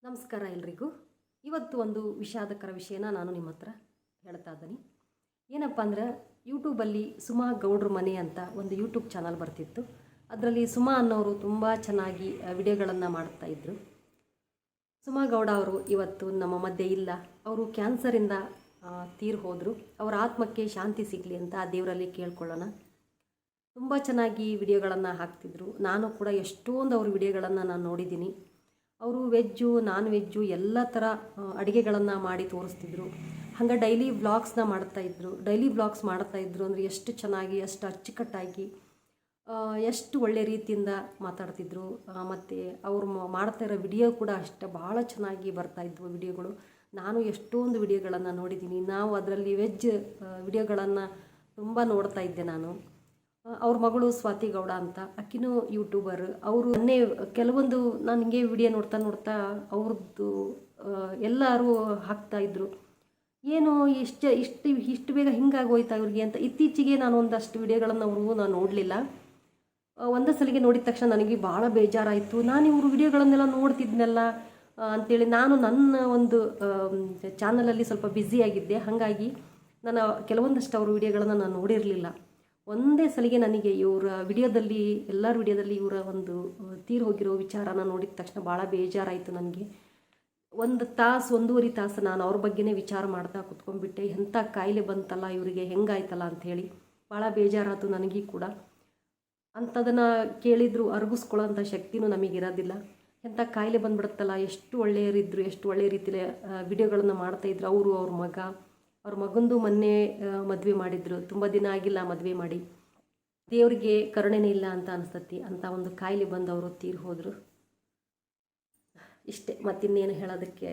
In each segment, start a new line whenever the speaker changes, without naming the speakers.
ನಮಸ್ಕಾರ ಎಲ್ರಿಗೂ. ಇವತ್ತು ಒಂದು ವಿಷಾದಕರ ವಿಷಯನ ನಾನು ನಿಮ್ಮ ಹತ್ರ ಹೇಳ್ತಾ ಇದ್ದೀನಿ. ಏನಪ್ಪ ಅಂದ್ರೆ, ಯೂಟ್ಯೂಬಲ್ಲಿ ಸುಮಾ ಗೌಡ್ರ ಮನೆ ಅಂತ ಒಂದು ಯೂಟ್ಯೂಬ್ ಚಾನಲ್ ಬರ್ತಿತ್ತು. ಅದರಲ್ಲಿ ಸುಮಾ ಅನ್ನೋರು ತುಂಬ ಚೆನ್ನಾಗಿ ವಿಡಿಯೋಗಳನ್ನು ಮಾಡ್ತಾಯಿದ್ರು. ಸುಮಾ ಗೌಡ ಅವರು ಇವತ್ತು ನಮ್ಮ ಮಧ್ಯೆ ಇಲ್ಲ. ಅವರು ಕ್ಯಾನ್ಸರಿಂದ ತೀರಿ ಹೋದರು. ಅವರ ಆತ್ಮಕ್ಕೆ ಶಾಂತಿ ಸಿಗಲಿ ಅಂತ ಆ ದೇವರಲ್ಲಿ ಕೇಳ್ಕೊಳ್ಳೋಣ. ತುಂಬ ಚೆನ್ನಾಗಿ ವಿಡಿಯೋಗಳನ್ನು ಹಾಕ್ತಿದ್ರು. ನಾನು ಕೂಡ ಎಷ್ಟೊಂದು ಅವ್ರ ವಿಡಿಯೋಗಳನ್ನು ನಾನು ನೋಡಿದ್ದೀನಿ. ಅವರು ವೆಜ್ಜು ನಾನ್ ವೆಜ್ಜು ಎಲ್ಲ ಥರ ಅಡುಗೆಗಳನ್ನು ಮಾಡಿ ತೋರಿಸ್ತಿದ್ರು. ಹಂಗೆ ಡೈಲಿ ವ್ಲಾಗ್ಸ್ನ ಮಾಡ್ತಾಯಿದ್ರು. ಡೈಲಿ ವ್ಲಾಗ್ಸ್ ಮಾಡ್ತಾಯಿದ್ರು ಅಂದರೆ ಎಷ್ಟು ಚೆನ್ನಾಗಿ, ಎಷ್ಟು ಅಚ್ಚುಕಟ್ಟಾಗಿ, ಎಷ್ಟು ಒಳ್ಳೆ ರೀತಿಯಿಂದ ಮಾತಾಡ್ತಿದ್ರು. ಮತ್ತು ಅವರು ಮಾಡ್ತಾ ಇರೋ ವಿಡಿಯೋ ಕೂಡ ಅಷ್ಟೇ ಭಾಳ ಚೆನ್ನಾಗಿ ಬರ್ತಾಯಿದ್ವು ವಿಡಿಯೋಗಳು. ನಾನು ಎಷ್ಟೊಂದು ವಿಡಿಯೋಗಳನ್ನು ನೋಡಿದ್ದೀನಿ. ನಾವು ಅದರಲ್ಲಿ ವೆಜ್ ವಿಡಿಯೋಗಳನ್ನು ತುಂಬ ನೋಡ್ತಾ ಇದ್ದೆ ನಾನು. ಅವ್ರ ಮಗಳು ಸ್ವಾತಿ ಗೌಡ ಅಂತ, ಆಕಿನೂ ಯೂಟ್ಯೂಬರ್. ಅವರು ಮೊನ್ನೆ ಕೆಲವೊಂದು ನಾನು ಹಿಂಗೆ ವಿಡಿಯೋ ನೋಡ್ತಾ ಅವ್ರದ್ದು ಎಲ್ಲರೂ ಹಾಕ್ತಾಯಿದ್ರು. ಏನು ಇಷ್ಟು ಬೇಗ ಹಿಂಗಾಗೋಯ್ತಾ ಇವ್ರಿಗೆ ಅಂತ. ಇತ್ತೀಚೆಗೆ ನಾನು ಒಂದಷ್ಟು ವಿಡಿಯೋಗಳನ್ನು ನಾನು ನೋಡಲಿಲ್ಲ. ಒಂದೇ ಸಲಿಗೆ ನೋಡಿದ ತಕ್ಷಣ ನನಗೆ ಭಾಳ ಬೇಜಾರಾಯಿತು. ನಾನು ಇವರು ವಿಡಿಯೋಗಳನ್ನೆಲ್ಲ ನೋಡ್ತಿದ್ನಲ್ಲ ಅಂಥೇಳಿ ನಾನು ನನ್ನ ಒಂದು ಚಾನಲಲ್ಲಿ ಸ್ವಲ್ಪ ಬ್ಯುಸಿಯಾಗಿದ್ದೆ. ಹಾಗಾಗಿ ನಾನು ಕೆಲವೊಂದಷ್ಟು ಅವ್ರ ವಿಡಿಯೋಗಳನ್ನು ನಾನು ನೋಡಿರಲಿಲ್ಲ. ಒಂದೇ ಸಲಿಗೆ ನನಗೆ ಇವರ ವಿಡಿಯೋದಲ್ಲಿ, ಎಲ್ಲರ ವಿಡಿಯೋದಲ್ಲಿ ಇವರ ಒಂದು ತೀರಿ ಹೋಗಿರೋ ವಿಚಾರನ ನೋಡಿದ ತಕ್ಷಣ ಭಾಳ ಬೇಜಾರಾಯಿತು ನನಗೆ. 1 ತಾಸು 1.5 ತಾಸು ನಾನು ಅವ್ರ ಬಗ್ಗೆನೇ ವಿಚಾರ ಮಾಡ್ತಾ ಕುತ್ಕೊಂಡ್ಬಿಟ್ಟೆ. ಎಂಥ ಕಾಯಿಲೆ ಬಂತಲ್ಲ ಇವರಿಗೆ, ಹೆಂಗಾಯ್ತಲ್ಲ ಅಂಥೇಳಿ ಭಾಳ ಬೇಜಾರಾಯಿತು ನನಗೆ ಕೂಡ. ಅಂಥದನ್ನು ಕೇಳಿದ್ರು ಅರಗಿಸ್ಕೊಳ್ಳೋಂಥ ಶಕ್ತಿನೂ ನಮಗಿರೋದಿಲ್ಲ. ಎಂಥ ಕಾಯಿಲೆ ಬಂದುಬಿಡುತ್ತಲ್ಲ. ಎಷ್ಟು ಒಳ್ಳೆಯರಿದ್ದರು, ಎಷ್ಟು ಒಳ್ಳೆಯ ರೀತಿಯಲ್ಲಿ ವಿಡಿಯೋಗಳನ್ನು ಮಾಡ್ತಾಯಿದ್ರು. ಅವರು, ಅವ್ರ ಮಗಂದು ಮೊನ್ನೆ ಮದುವೆ ಮಾಡಿದ್ರು. ತುಂಬ ದಿನ ಆಗಿಲ್ಲ ಮದುವೆ ಮಾಡಿ. ದೇವರಿಗೆ ಕರುಣೆನೇ ಇಲ್ಲ ಅಂತ ಅನಿಸ್ತತಿ. ಅಂಥ ಒಂದು ಕಾಯಿಲೆ ಬಂದು ಅವರು ತೀರಿ ಹೋದರು. ಇಷ್ಟೇ, ಮತ್ತಿನ್ನೇನು ಹೇಳೋದಕ್ಕೆ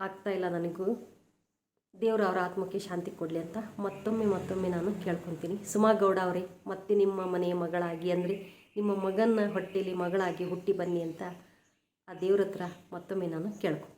ಆಗ್ತಾಯಿಲ್ಲ ನನಗೂ. ದೇವರು ಅವರ ಆತ್ಮಕ್ಕೆ ಶಾಂತಿ ಕೊಡಲಿ ಅಂತ ಮತ್ತೊಮ್ಮೆ ನಾನು ಕೇಳ್ಕೊತೀನಿ. ಸುಮಾ ಗೌಡ ಅವರೇ, ಮತ್ತೆ ನಿಮ್ಮ ಮನೆಯ ಮಗಳಾಗಿ, ಅಂದರೆ ನಿಮ್ಮ ಮಗನ ಹೊಟ್ಟೆಯಲ್ಲಿ ಮಗಳಾಗಿ ಹುಟ್ಟಿ ಬನ್ನಿ ಅಂತ ಆ ದೇವ್ರ ಹತ್ರ ಮತ್ತೊಮ್ಮೆ ನಾನು ಕೇಳ್ಕೊತೀನಿ.